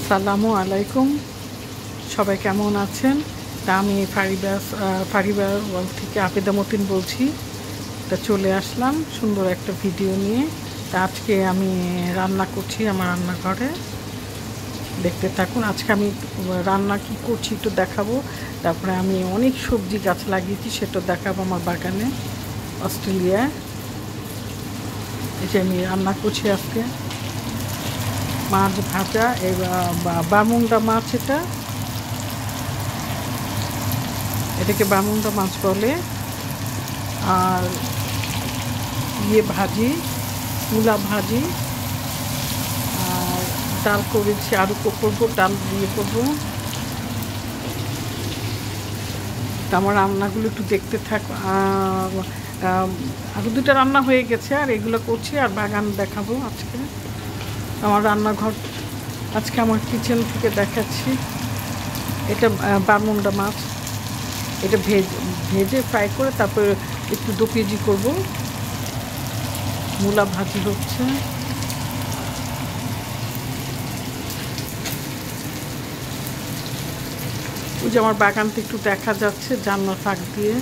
আসসালামু আলাইকুম, সবাই কেমন আছেন? তা আমি ফারিবার ওয়াল থেকে আবেদা মতিন বলছি। তা চলে আসলাম সুন্দর একটা ভিডিও নিয়ে। তা আজকে আমি রান্না করছি আমার রান্নাঘরে, দেখতে থাকুন। আজকে আমি রান্না কি করছি একটু দেখাবো। তারপরে আমি অনেক সবজি গাছ লাগিয়েছি, সেটা দেখাবো আমার বাগানে অস্ট্রেলিয়ায়। এই যে আমি রান্না করছি আজকে মাছ ভাজা, বামুন্ডা মাছ, এটাকে বামুন্ডা মাছ বলে। আর ভাজি, মূলা ভাজি, আর ডাল করেছি, আলু করবো, ডাল করবো। আমার রান্নাগুলো একটু দেখতে থাক। আরও দুটা রান্না হয়ে গেছে, আর এগুলো করছি, আর বাগান দেখাবো আজকে। আমার রান্নাঘর আজকে আমার কিচেন থেকে দেখাচ্ছি। এটা বামুন্ডা মাছ, এটা ভেজে ফ্রাই করে তারপরে একটু দো পেঁয়াজি করবো। মূলা ভাজি হচ্ছে। ওই যে আমার বাগানটা একটু দেখা যাচ্ছে জানলা ফাঁক দিয়ে।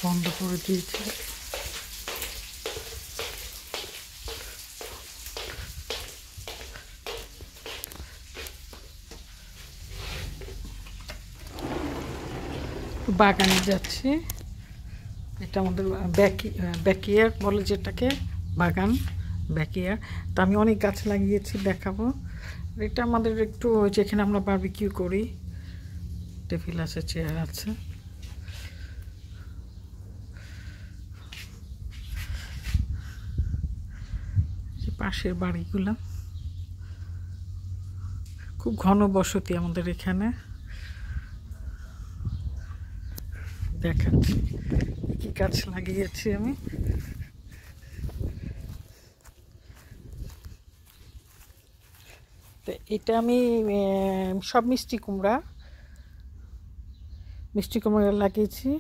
বন্ধ করে দিয়েছি। বাগানে যাচ্ছি, এটা আমাদের ব্যাকইয়ার্ড বলে যেটাকে, বাগান ব্যাকইয়ার্ড। তা আমি অনেক গাছ লাগিয়েছি, দেখাবো। এটা আমাদের একটু যেখানে আমরা বারবিকিউ করি, টেবিল আছে, চেয়ার আছে। পাশের বাড়িগুলো খুব ঘন বসতি আমাদের এখানে। দেখাচ্ছি কি গাছ লাগিয়েছি আমি। তো এটা আমি সব মিষ্টি কুমড়া লাগিয়েছি।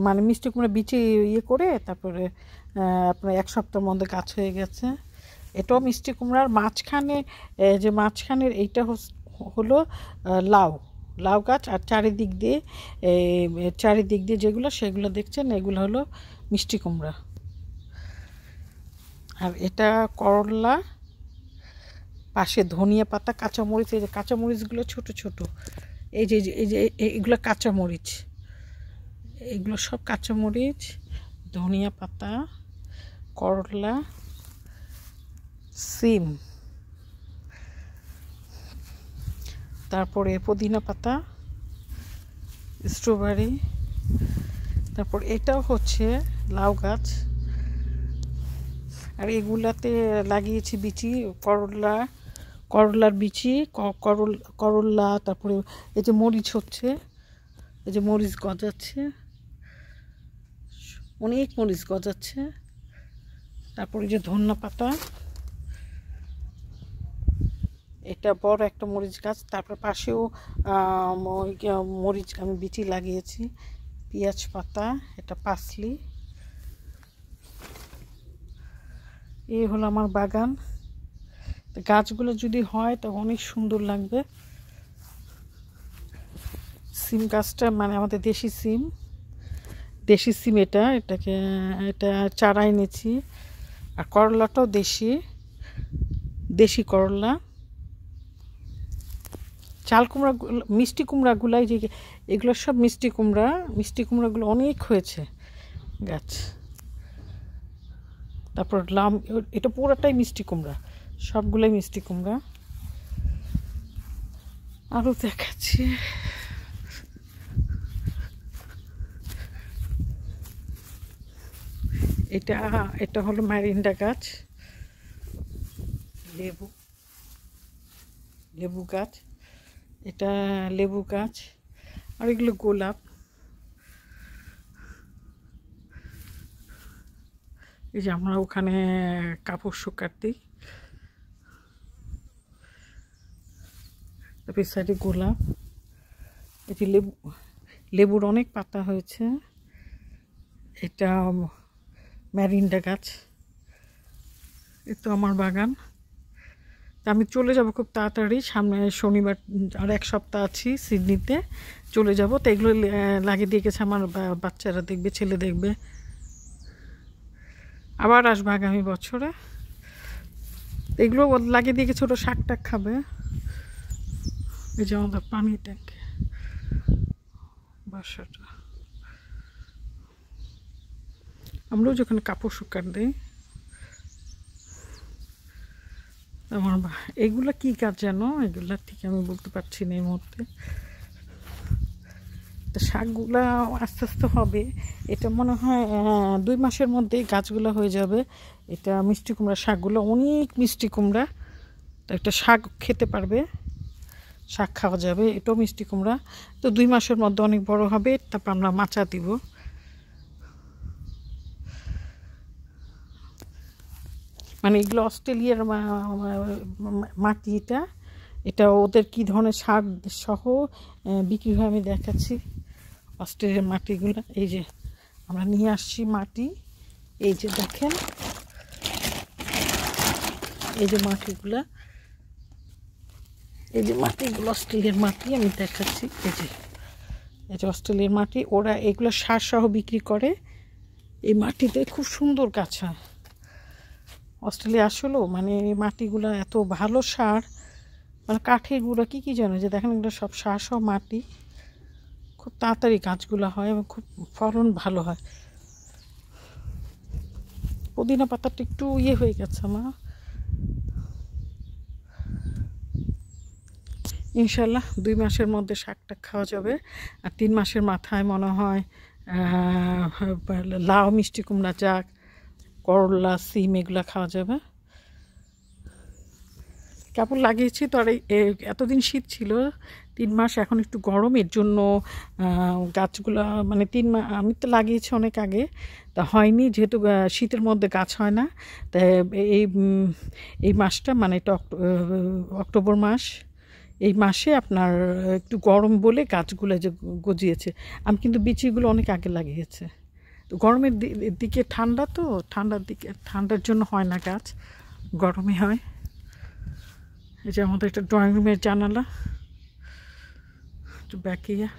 মানে মিষ্টি কুমড়া বিচি করে তারপরে আপনার 1 সপ্তাহের মধ্যে গাছ হয়ে গেছে। এটাও মিষ্টি কুমড়ার মাঝখানের এইটা হলো লাউ গাছ। আর চারিদিক দিয়ে যেগুলো সেগুলো দেখছেন, এগুলো হলো মিষ্টি কুমড়া। আর এটা করলা, পাশে ধনিয়া পাতা, কাঁচামরিচ। এই যে কাঁচামরিচগুলো ছোট ছোট, এই যে এগুলো কাঁচামরিচ, এগুলো সব কাঁচামরিচ, ধনিয়া পাতা, করলা, সিম, তারপরে পুদিনা পাতা, স্ট্রবেরি। তারপর এটাও হচ্ছে লাউ গাছ। আর এগুলাতে লাগিয়েছি বিচি, করলার বিচি, করলা। তারপরে এই যে মরিচ হচ্ছে, এই যে মরিচ গজাচ্ছে, অনেক মরিচ গজাচ্ছে। তারপরে যে ধনিয়া পাতা, এটা বড় একটা মরিচ গাছ। তারপর পাশেও মরিচ আমি বিচি লাগিয়েছি। পেঁয়াজ পাতা, এটা পাসলি। এই হলো আমার বাগান। গাছগুলো যদি হয় তো অনেক সুন্দর লাগবে। সিম গাছটা মানে আমাদের দেশি সিম, এটা চারা এনেছি। আর করলাটাও দেশি করলা। চাল কুমড়া, মিষ্টি কুমড়াগুলাই যে এগুলো সব মিষ্টি কুমড়াগুলো অনেক হয়েছে গাছ। তারপর এটা পুরোটাই মিষ্টি কুমড়া, সবগুলোই মিষ্টি কুমড়া। আরও দেখাচ্ছি। এটা হলো ম্যারিন্ডা গাছ, লেবু গাছ, এটা লেবু গাছ, আর এগুলো গোলাপ। এই যে আমরা ওখানে কাপড় শুকাতে দিই, তারপর সাইডে গোলাপ। এই যে লেবুর অনেক পাতা হয়েছে। এটা ম্যারিন্ডা গাছ। এই তো আমার বাগান। তা আমি চলে যাব খুব তাড়াতাড়ি, সামনে শনিবার আর 1 সপ্তাহ আছি সিডনিতে চলে যাব। তো এগুলো লাগিয়ে দিয়ে গেছে আমার বাচ্চারা, দেখবে, ছেলে দেখবে। আবার আসবে আগামী বছরে। এগুলো লাগিয়ে দিয়ে গেছে, ওটা শাক টাক খাবে। এই যে আমাদের পানি ট্যাঙ্ক, বাসাটা। আমরাও যখন কাপড় শুকান দিই। আমার এগুলা কি কাজ জানো, এগুলা ঠিক আমি বলতে পারছি না এই মুহূর্তে। তো শাকগুলা আস্তে আস্তে হবে। এটা মনে হয় 2 মাসের মধ্যেই গাছগুলো হয়ে যাবে। এটা মিষ্টি কুমড়া শাকগুলো অনেক মিষ্টি কুমড়া, তো একটা শাক খেতে পারবে, শাক খাওয়া যাবে। এটাও মিষ্টি কুমড়া। তো 2 মাসের মধ্যে অনেক বড় হবে, তারপর আমরা মাচা দিব। মানে এগুলো অস্ট্রেলিয়ার মাটিটা, এটা ওদের কী ধরনের সার সহ বিক্রি হয় আমি দেখাচ্ছি। অস্ট্রেলিয়ার মাটিগুলো এই যে আমরা নিয়ে আসছি মাটি, এই যে দেখেন, এই যে মাটিগুলা, এই যে মাটিগুলো অস্ট্রেলিয়ার মাটি আমি দেখাচ্ছি। এই যে অস্ট্রেলিয়ার মাটি, ওরা এগুলো সার সহ বিক্রি করে। এই মাটিতে খুব সুন্দর গাছ হয়। অস্ট্রেলিয়া আসলেও মানে এই মাটিগুলো এত ভালো সার, মানে কাঠের গুঁড়া কী কী জানো, যে দেখেন এগুলো সব সার সহ মাটি, খুব তাড়াতাড়ি গাছগুলো হয় এবং খুব ফলন ভালো হয়। পুদিনা পাতাটা একটু হয়ে গেছে আমার। ইনশাল্লাহ 2 মাসের মধ্যে শাকটা খাওয়া যাবে। আর 3 মাসের মাথায় মনে হয় লাউ, মিষ্টি কুমড়া, চাক, করলা, সিম এগুলো খাওয়া যাবে। কাপড় লাগিয়েছি তো, আর এতদিন শীত ছিল, 3 মাস এখন একটু গরমের জন্য গাছগুলো মানে 3 মাস আমি তো লাগিয়েছি অনেক আগে, তা হয়নি, যেহেতু শীতের মধ্যে গাছ হয় না। তাই এই মাসটা মানে এটা অক্টোবর মাস, এই মাসে আপনার একটু গরম বলে গাছগুলো যে গজিয়েছে। আমি কিন্তু বিচিগুলো অনেক আগে লাগিয়েছে। তো গরমের দিকে ঠান্ডা, তো ঠান্ডার জন্য হয় না গাছ, গরমে হয়। এই যে আমাদের একটা ড্রয়িং রুমের জানালা, একটু ব্যাকিয়া,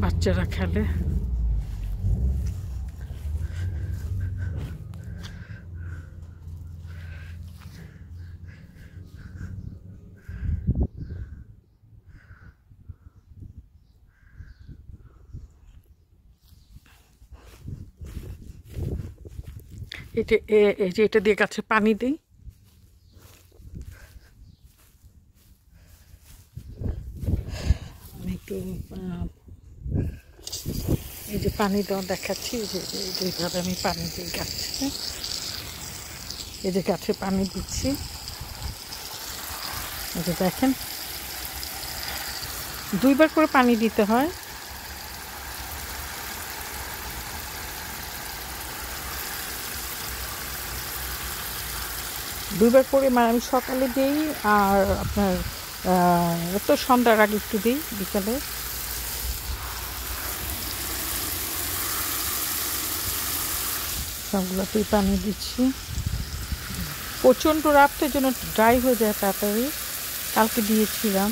বাচ্চারা খেলে। এই যে এটা দিয়ে গাছে পানি দিই। আমি একটু এই যে পানি দেওয়া দেখাচ্ছি, যেভাবে আমি পানি দিই গাছে। এই যে গাছে পানি দিচ্ছি, এই যে দেখেন 2 বার করে পানি দিতে হয়। দুইবার করে, মানে আমি সকালে দিই আর আপনার তো সন্ধ্যার আগে একটু দিই, বিকালে। সবগুলোতেই পানি দিচ্ছি। প্রচণ্ড রাতের জন্য ড্রাই হয়ে যায় তাড়াতাড়ি, কালকে দিয়েছিলাম।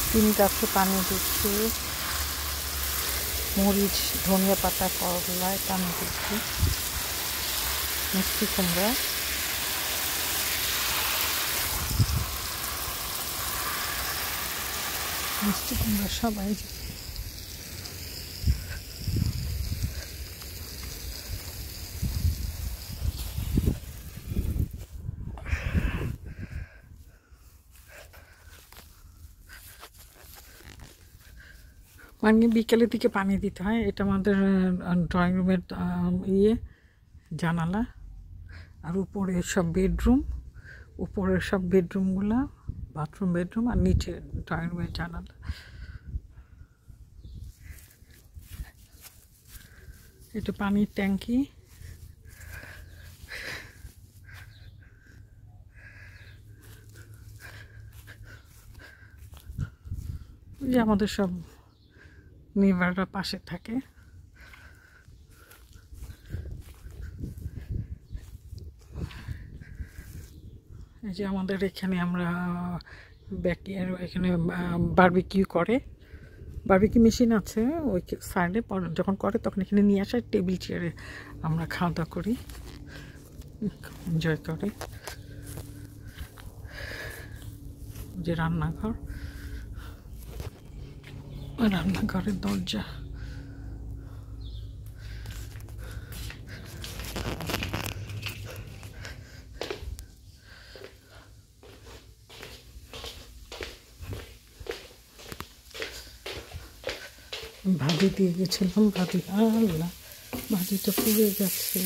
তিন গাছে পানি দিচ্ছি, মরিচ, ধনিয়া পাতা, করলায় পানি দিচ্ছি, মিষ্টি কুমড়া, সবাই মানে বিকেলের দিকে পানি দিতে হয়। এটা আমাদের ড্রয়িং রুমের জানালা, আর উপরের সব বেডরুম, উপরের সব বেডরুমগুলা বাথরুম, বেডরুম, আর নিচে ড্রয়িং রুমের জানালা। এটা পানির ট্যাঙ্কি। যে আমাদের সব নেইবাররা পাশে থাকে। এই যে আমাদের এখানে আমরা এখানে বারবিকিউ করে, বারবিকিউ মেশিন আছে ওই সাইডে। যখন করে তখন এখানে নিয়ে আসা টেবিল চেয়ারে আমরা খাওয়া দাওয়া করি, এনজয় করে। যে রান্নাঘর, রান্নাঘরের দরজা। ভাজি দিয়ে গেছিলাম, আল্লাহ ভাজিটা পুড়ে গেছে।